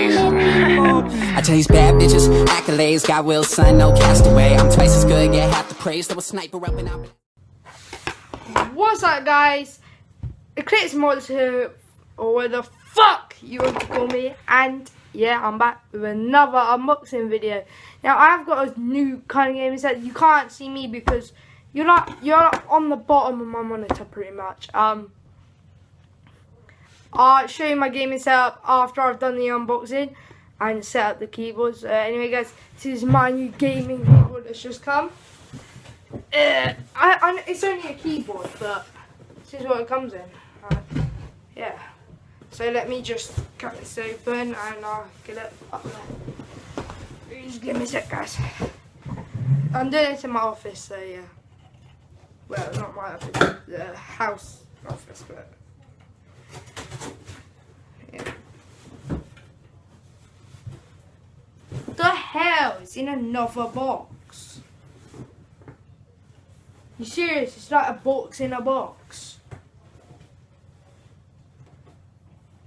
kavis. I tell these bad bitches, accolades, got will, son, no castaway. I'm twice as good, get half the praise. There was sniper up and out. What's up, guys? Kavi Modz here, or where the fuck you want to call me, and yeah, I'm back with another unboxing video. Now I've got a new kind of game set. You can't see me because you're on the bottom of my monitor pretty much. I'll show you my gaming setup after I've done the unboxing and set up the keyboards. Anyway, guys, this is my new gaming keyboard that's just come. It's only a keyboard, but this is what it comes in. Yeah. So let me just cut this open and I'll get it up there. Just give me a sec, guys. I'm doing this in my office, so yeah. Well, not my office, the house office, but yeah. What the hell? It's in another box. You serious? It's like a box in a box.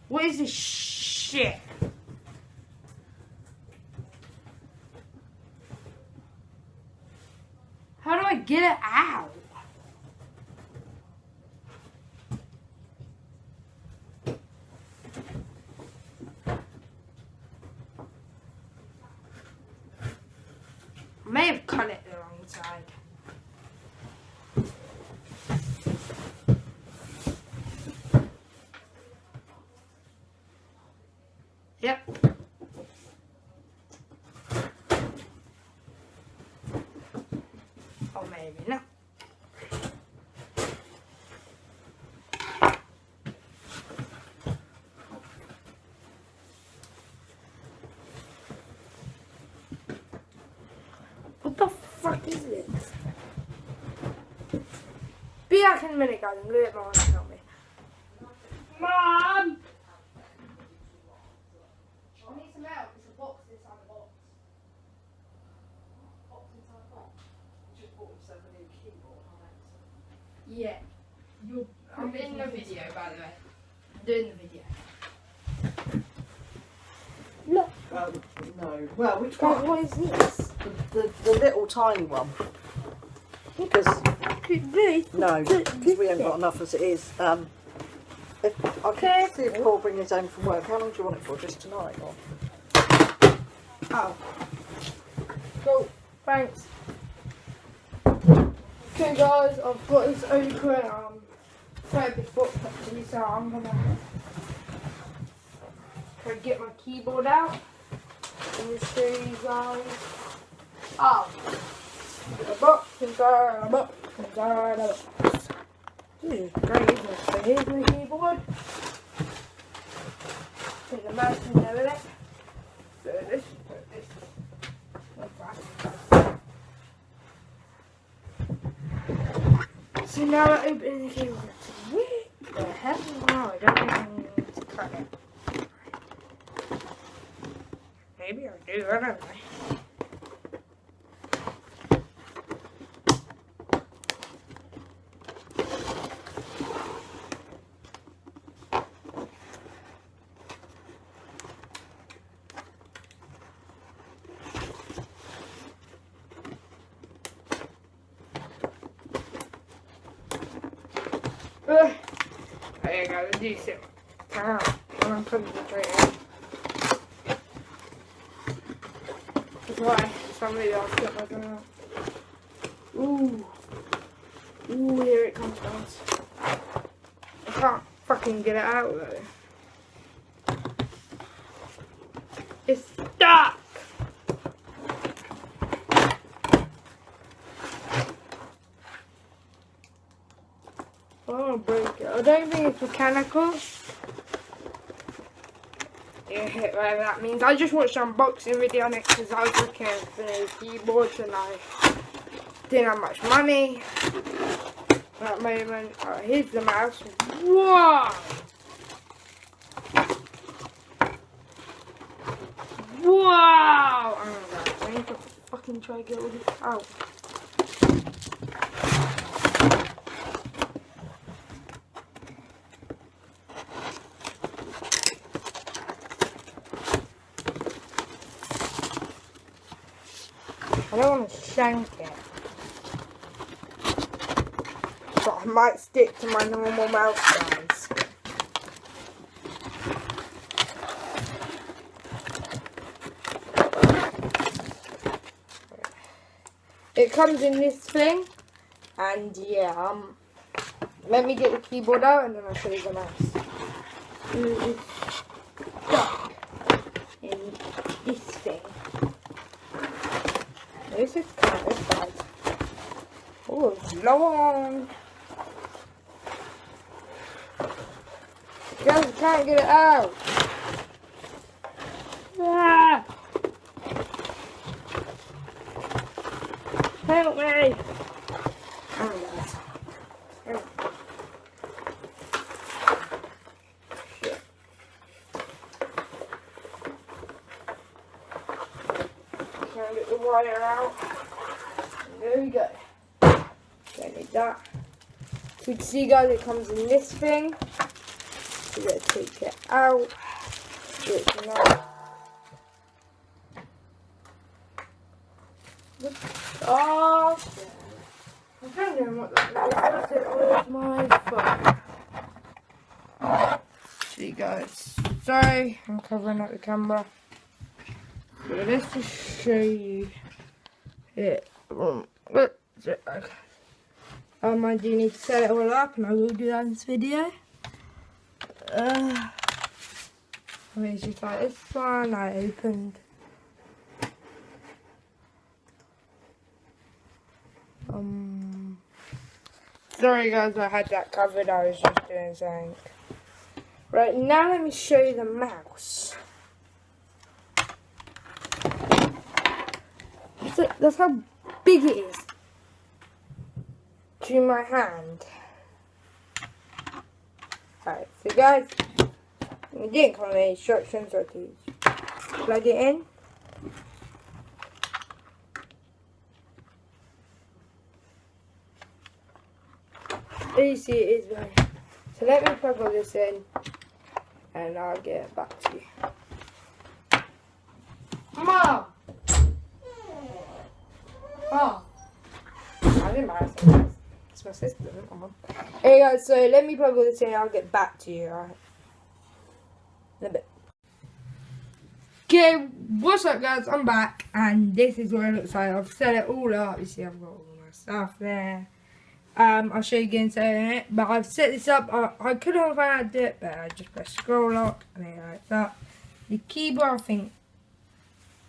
What is this shit? How do I get it out? I may have cut it the wrong side. Yep. Or maybe not. What the fuck is this? Be back in a minute, guys. I'm gonna let my mom tell me. Mom! I need some help. It's a box inside a box. Box inside a box. You just bought yourself a new keyboard on it. Yeah. I'm in the video, by the way. I'm doing the video. Look. No. Well, which one? What is this? The little tiny one. Because no, because we haven't got enough as it is. If I can see if Paul brings his own from work. How long do you want it for? Just tonight? Or? Oh. Cool. Thanks. Okay, guys, I've got this open. Quite a big box actually, so I'm gonna try to get my keyboard out and just show you guys. Oh. A box inside a box inside a box. This is great, isn't it? So here's my keyboard. Take the mouse and over it. Put this. So now I open the keyboard. What the hell? No, I don't even need to cut it. Maybe I do, I don't know. There you go, the decent. I'm concentrating. That's why somebody else got my gun out. Ooh, here it comes, guys. I can't fucking get it out though. It's stuck! I don't break it. I don't think it's mechanical. Yeah, whatever that means. I just watched an unboxing video on it because I was looking for new keyboards and I didn't have much money at that moment. Oh, here's the mouse. Whoa! Wow! Oh my god, I need to fucking try to get all this out. I don't want to shank it. But I might stick to my normal mouse, guys. It comes in this thing, and yeah, let me get the keyboard out and then I'll show you the mouse. It's stuck in this thing. This is kind of bad. Oh, it's long. Guys, I can't get it out. Ah! Help me! Oh, yes. Shit. Can't get the wire out. There we go. Don't need that. So you can see, guys, it comes in this thing. So we're going to take it out. It's not. Oh, shit. I'm trying to know what that is. Where's my phone? See, guys. Sorry, I'm covering up the camera. But let's just show you it. Okay. I do need to set it all up, and I will do that in this video. I mean, it's just like this one I opened. Sorry guys, I had that covered. I was just doing something. Right, now let me show you the mouse. That's how big it is to my hand. Alright, so guys, it didn't come with any instructions, so to plug it in. As you see, it is very. So let me plug all this in, and I'll get it back to you. Mom! Oh! I'm embarrassing, guys. It's my sister, isn't my mom. Hey guys, so let me plug all this in and I'll get back to you, alright? In a bit. Okay, what's up guys? I'm back, and this is what it looks like. I've set it all up. You see, I've got all my stuff there. I'll show you again in a minute, but I've set this up. I couldn't have found out how to do it, but I just press scroll lock and then like that. The keyboard, I think,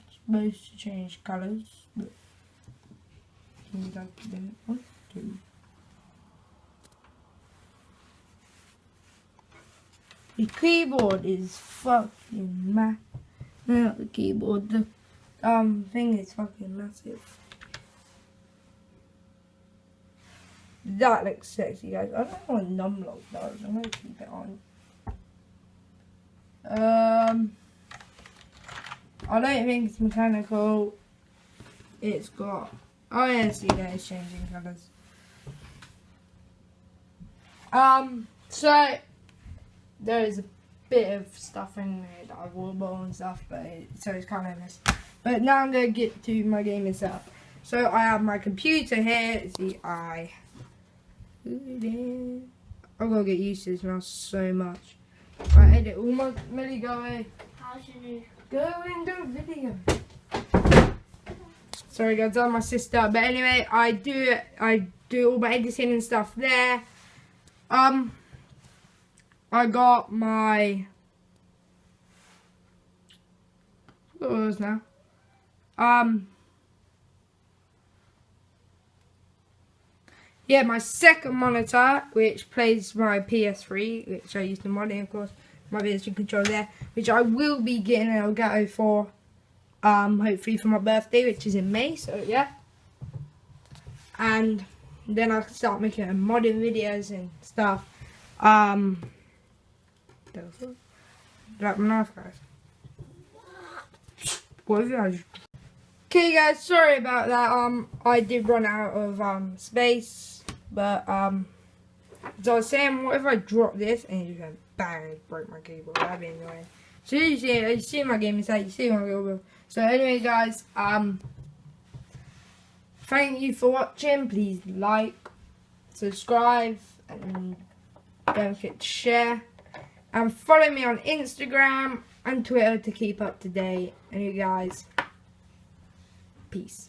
is supposed to change colours, but you don't want to. The keyboard is fucking massive. No, not the keyboard. The thing is fucking massive. That looks sexy, guys. I don't know what numlock does. I'm gonna keep it on. I don't think it's mechanical. It's got. Oh yeah, see that it's changing colours. So there is a bit of stuff in there that I've walled and stuff, but so it's kind of nice. But now I'm gonna get to my gaming setup. So I have my computer here. See, I've got to get used to this mouse so much. I edit all my Millie, go away. How should you go into video? Sorry guys, I'm my sister. But anyway, I do all my editing and stuff there. I got my what was now? Yeah, my second monitor, which plays my PS3, which I use the modding, of course, my PS3 controller there, which I will be getting an Elgato for, hopefully for my birthday, which is in May, so yeah. And then I can start making modding videos and stuff. Like my knife, guys. What have you guys? Okay guys, sorry about that. I did run out of space, but so I was saying, what if I drop this and you go bang, it broke my keyboard? That'd be annoying. So you see my game inside, you see my keyboard. So anyway guys, Thank you for watching. Please like, subscribe, and don't forget to share. And follow me on Instagram and Twitter to keep up to date. And you guys, peace.